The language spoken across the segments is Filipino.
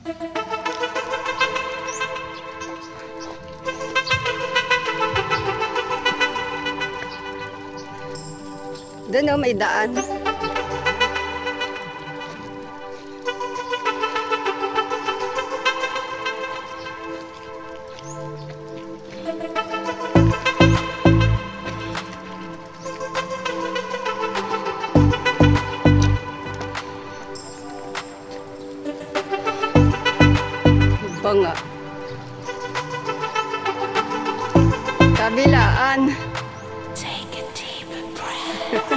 Doon oh, may daan. Banga. Kabilaan. Take a deep breath.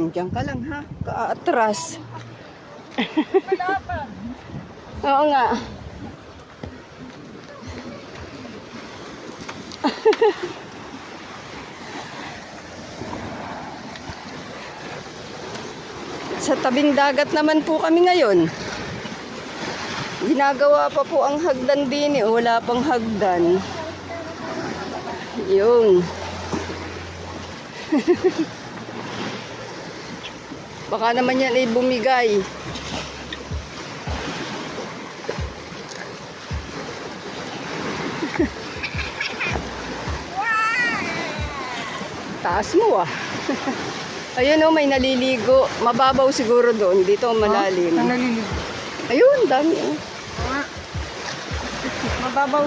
Diyan ka lang ha, kaatras. Oo nga. Sa tabing dagat naman po kami ngayon. Ginagawa pa po ang hagdan din eh. Wala pang hagdan. Yung. Baka naman yan ay bumigay. Taas mo ah. Ayun oh, may naliligo. Mababaw siguro doon. Dito malalim. Ang naliligo. Ayun, dami oh. Mababaw